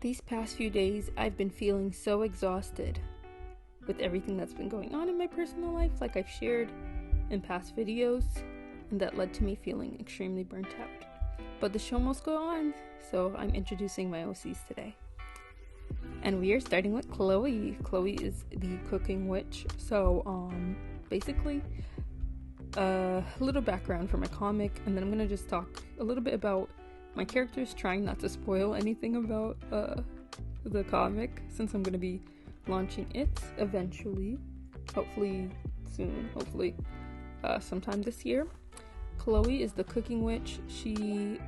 These past few days, I've been feeling so exhausted with everything that's been going on in my personal life, like I've shared in past videos, and that led to me feeling extremely burnt out. But the show must go on, so I'm introducing my OCs today. And we are starting with Chloe. Chloe is the cooking witch. So, basically, a little background for my comic, and then I'm gonna just talk a little bit about my characters, trying not to spoil anything about the comic, since I'm gonna be launching it eventually, hopefully soon, sometime this year. Chloe is the cooking witch. She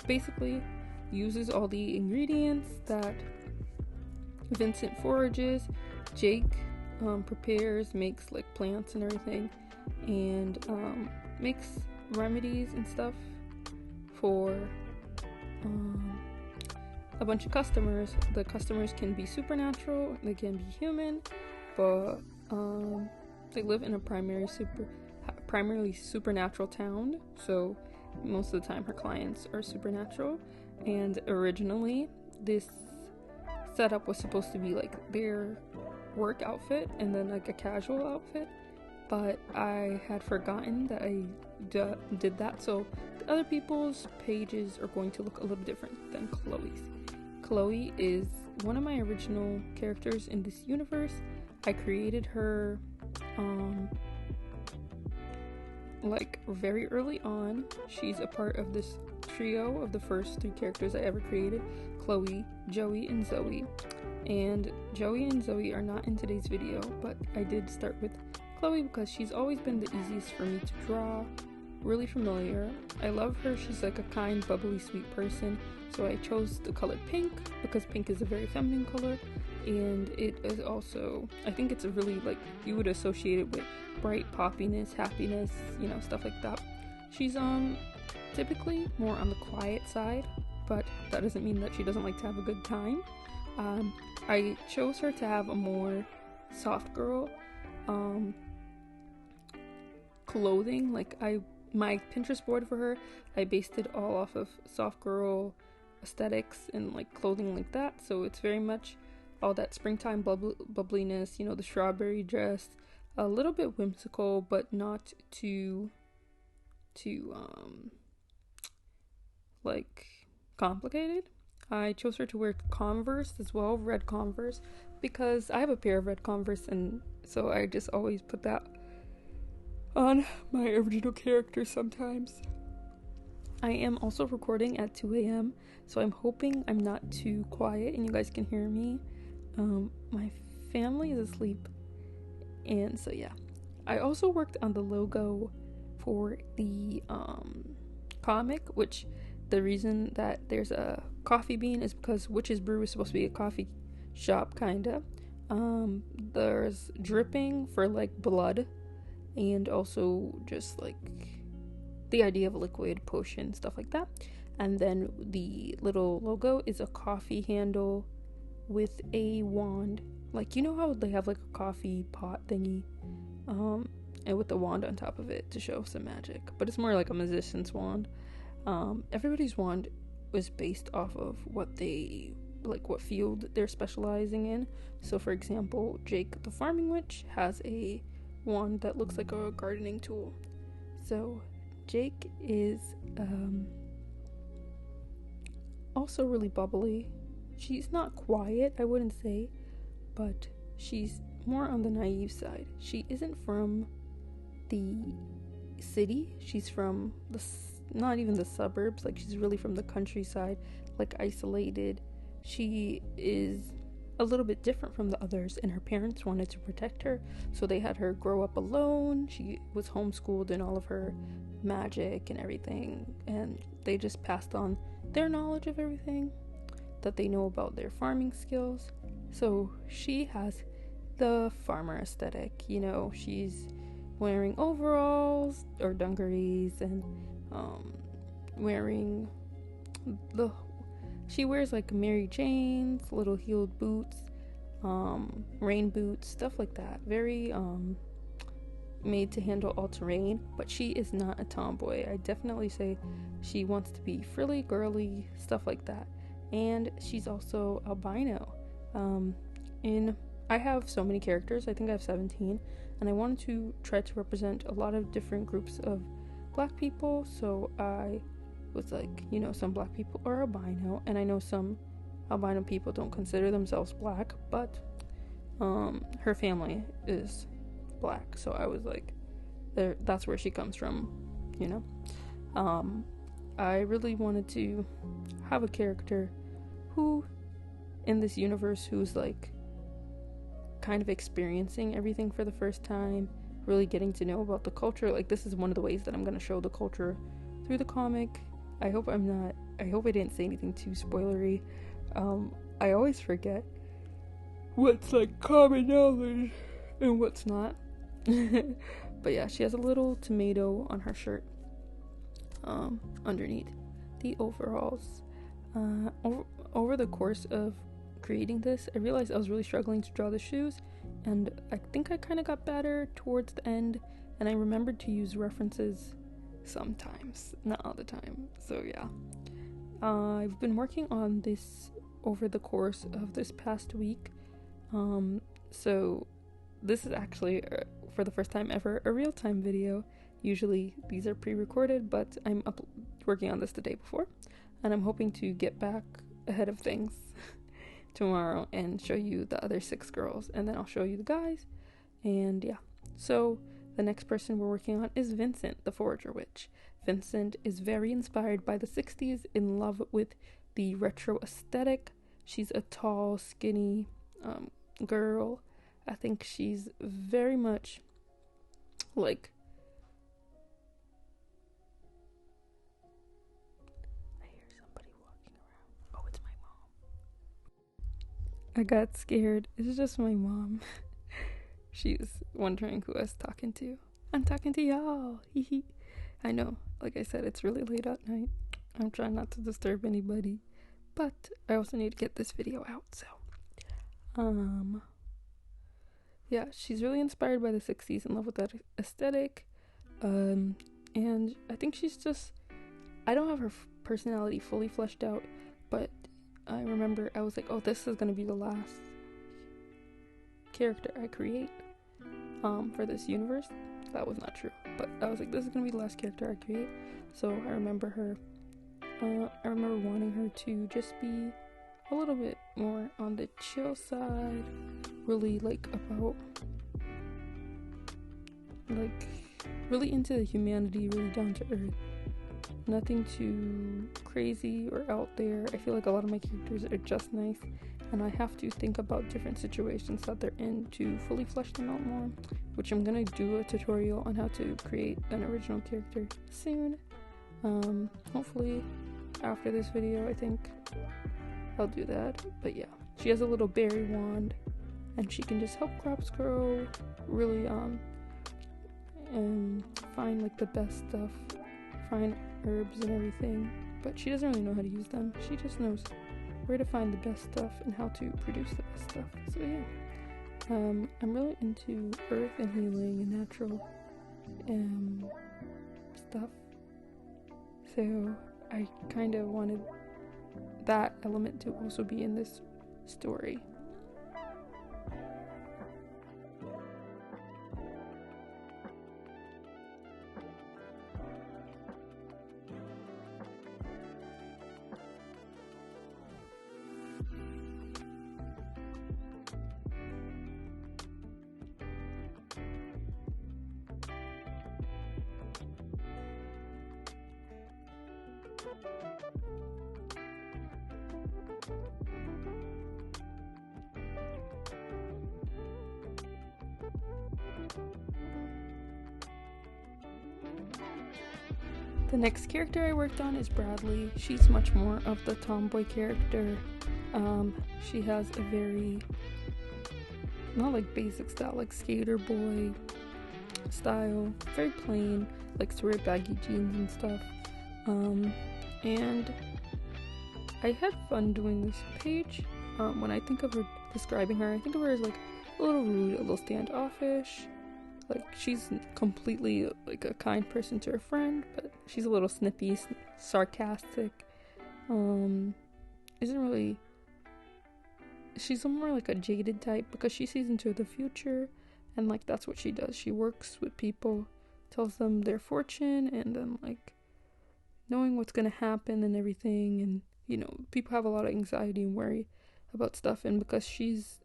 basically uses all the ingredients that Vincent forages, Jake prepares, makes like plants and everything, and makes remedies and stuff for a bunch of customers. The customers can be supernatural, they can be human, but they live in a primarily supernatural town, so most of the time her clients are supernatural. And originally this setup was supposed to be like their work outfit and then like a casual outfit, but I had forgotten that I did that, so the other people's pages are going to look a little different than Chloe's. Chloe is one of my original characters in this universe. I created her like very early on. She's a part of this trio of the first 3 characters I ever created: Chloe, Joey, and Zoe. And Joey and Zoe are not in today's video, but I did start with Chloe because she's always been the easiest for me to draw, really familiar. I love her. She's like a kind, bubbly, sweet person, so I chose the color pink because pink is a very feminine color, and it is also, I think it's a really, like, you would associate it with bright poppiness, happiness, you know, stuff like that. She's typically more on the quiet side, but that doesn't mean that she doesn't like to have a good time. I chose her to have a more soft girl clothing. Like, my Pinterest board for her, I based it all off of soft girl aesthetics and like clothing like that, so it's very much all that springtime bubbliness, you know, the strawberry dress, a little bit whimsical but not too like complicated. I chose her to wear Converse as well, red Converse, because I have a pair of red Converse, and so I just always put that on my original character sometimes. I am also recording at 2 a.m, so I'm hoping I'm not too quiet and you guys can hear me. My family is asleep, and so yeah. I also worked on the logo for the comic, which the reason that there's a coffee bean is because Witch's Brew is supposed to be a coffee shop, kinda. There's dripping for like blood, and also just like the idea of a liquid potion, stuff like that. And then the little logo is a coffee handle with a wand, like, you know how they have like a coffee pot thingy, and with the wand on top of it to show some magic, but it's more like a magician's wand. Everybody's wand was based off of what field they're specializing in. So for example, Jake the farming witch has a wand that looks like a gardening tool. So Jake is also really bubbly. She's not quiet, I wouldn't say, but she's more on the naive side. She isn't from the city. She's from not even the suburbs. Like, she's really from the countryside, like isolated. She is a little bit different from the others, and her parents wanted to protect her, so they had her grow up alone. She was homeschooled in all of her magic and everything, and they just passed on their knowledge of everything that they know about their farming skills. So she has the farmer aesthetic, you know. She's wearing overalls or dungarees, and she wears like Mary Jane's little heeled boots, rain boots, stuff like that. Very made to handle all terrain, but she is not a tomboy. I definitely say she wants to be frilly, girly, stuff like that. and she's also albino. I have so many characters. I think I have 17, and I wanted to try to represent a lot of different groups of black people. So I was like, some black people are albino, and I know some albino people don't consider themselves black, but her family is black, so I was like, that's where she comes from. I really wanted to have a character who in this universe who's like kind of experiencing everything for the first time, really getting to know about the culture. Like, this is one of the ways that I'm going to show the culture through the comic. I hope I didn't say anything too spoilery. I always forget what's like common knowledge and what's not. But yeah, she has a little tomato on her shirt underneath the overalls. Over the course of creating this, I realized I was really struggling to draw the shoes, and I think I kind of got better towards the end, and I remembered to use references sometimes, not all the time. So yeah, I've been working on this over the course of this past week. So this is actually for the first time ever a real-time video. Usually these are pre-recorded, but I'm working on this the day before, and I'm hoping to get back ahead of things tomorrow and show you the other 6 girls, and then I'll show you the guys. And yeah, so the next person we're working on is Vincent, the Forager Witch. Vincent is very inspired by the 60s, in love with the retro aesthetic. She's a tall, skinny girl. I think she's very much like, I hear somebody walking around. Oh, it's my mom. I got scared. It's just my mom. She's wondering who I was talking to. I'm talking to y'all. I know, like I said, it's really late at night. I'm trying not to disturb anybody, but I also need to get this video out, so yeah, she's really inspired by the 60s, in love with that aesthetic, and I think she's just, I don't have her personality fully fleshed out, but I remember I was like, oh, this is gonna be the last character I create for this universe. That was not true, but I was like, this is gonna be the last character I create. So I remember wanting her to just be a little bit more on the chill side, really like about like really into the humanity, really down to earth, nothing too crazy or out there. I feel like a lot of my characters are just nice, and I have to think about different situations that they're in to fully flesh them out more, which I'm gonna do a tutorial on how to create an original character soon. Hopefully after this video, I think I'll do that. But yeah, she has a little berry wand, and she can just help crops grow, really and find like the best stuff, find herbs and everything, but she doesn't really know how to use them. She just knows where to find the best stuff and how to produce the best stuff. So yeah, I'm really into earth and healing and natural stuff, so I kind of wanted that element to also be in this story. The next character I worked on is Bradley. She's much more of the tomboy character. She has a very, not like basic style, like skater boy style, very plain, likes to wear baggy jeans and stuff. And I had fun doing this page. When I think of her, describing her, I think of her as like a little rude, a little standoffish. Like, she's completely like a kind person to her friend, but she's a little snippy, sarcastic, isn't really, she's more like a jaded type because she sees into the future, and like that's what she does. She works with people, tells them their fortune, and then like knowing what's gonna happen and everything. And you know, people have a lot of anxiety and worry about stuff, and because she's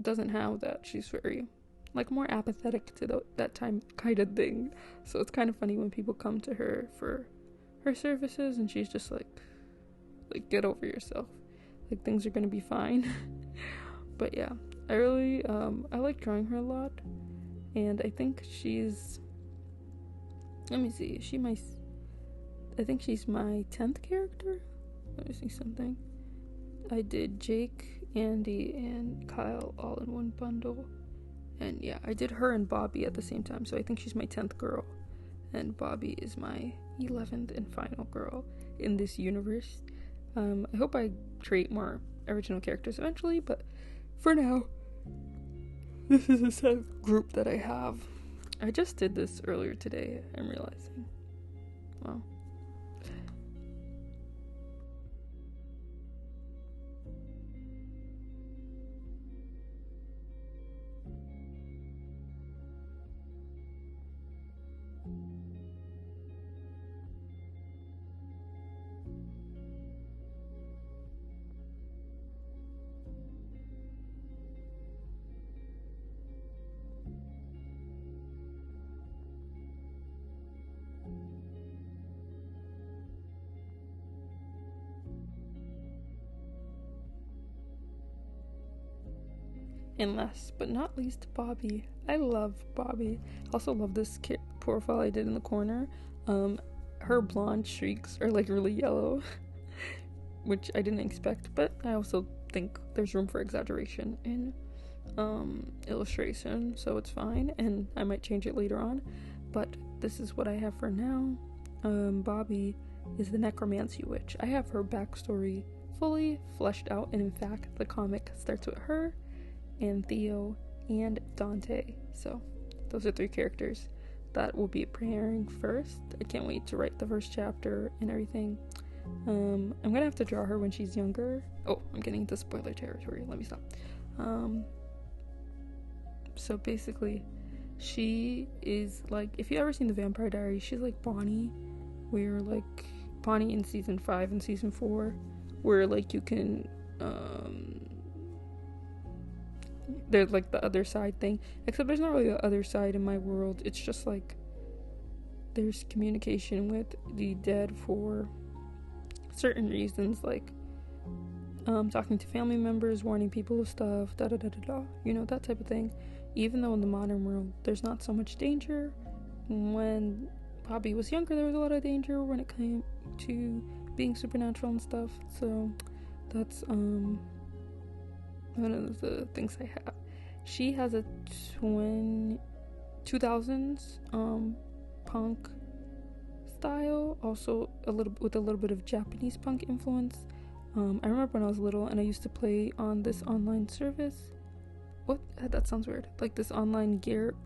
doesn't have that, she's very like more apathetic to that time kind of thing. So it's kind of funny when people come to her for her services and she's just like get over yourself, like things are gonna be fine. But yeah, I really I like drawing her a lot, and I think she's, let me see, I think she's my 10th character. Let me see something. I did Jake, Andy, and Kyle all in one bundle. And yeah, I did her and Bobby at the same time. So I think she's my 10th girl. And Bobby is my 11th and final girl in this universe. I hope I create more original characters eventually. But for now, this is a set group that I have. I just did this earlier today, I'm realizing. Wow. And last but not least, Bobby. I love Bobby. I also love this profile I did in the corner. Her blonde streaks are like really yellow, which I didn't expect, but I also think there's room for exaggeration in illustration, so it's fine, and I might change it later on, but this is what I have for now. Bobby is the necromancy witch. I have her backstory fully fleshed out, and in fact, the comic starts with her and Theo and Dante. So those are 3 characters that will be premiering first. I can't wait to write the first chapter and everything. I'm gonna have to draw her when she's younger. Oh, I'm getting into spoiler territory. Let me stop. So basically, she is like, if you've ever seen The Vampire Diaries, she's like Bonnie, where like Bonnie in season 5 and season 4, where like you can there's like the other side thing, except there's not really the other side in my world. It's just like there's communication with the dead for certain reasons, like talking to family members, warning people of stuff, da da da da da, you know, that type of thing. Even though in the modern world there's not so much danger, when Bobby was younger there was a lot of danger when it came to being supernatural and stuff. So that's one of the things I have. She has a 2000s punk style, also a little bit of Japanese punk influence. I remember when I was little and I used to play on this online service. What? That sounds weird. Like this online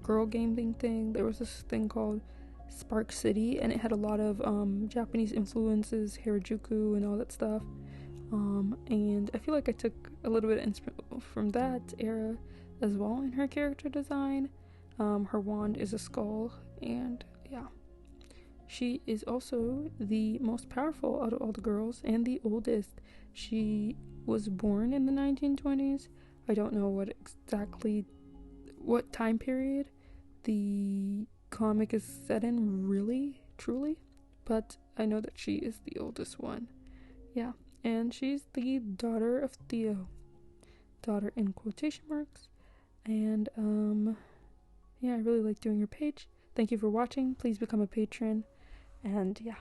girl gaming thing. There was this thing called Spark City, and it had a lot of Japanese influences, Harajuku and all that stuff. And I feel like I took a little bit of inspiration from that era as well in her character design. Her wand is a skull, and yeah. She is also the most powerful out of all the girls and the oldest. She was born in the 1920s. I don't know what time period the comic is set in, really, truly, but I know that she is the oldest one. Yeah, and she's the daughter of Theo. Daughter in quotation marks. And, yeah, I really like doing her page. Thank you for watching. Please become a patron. And, yeah.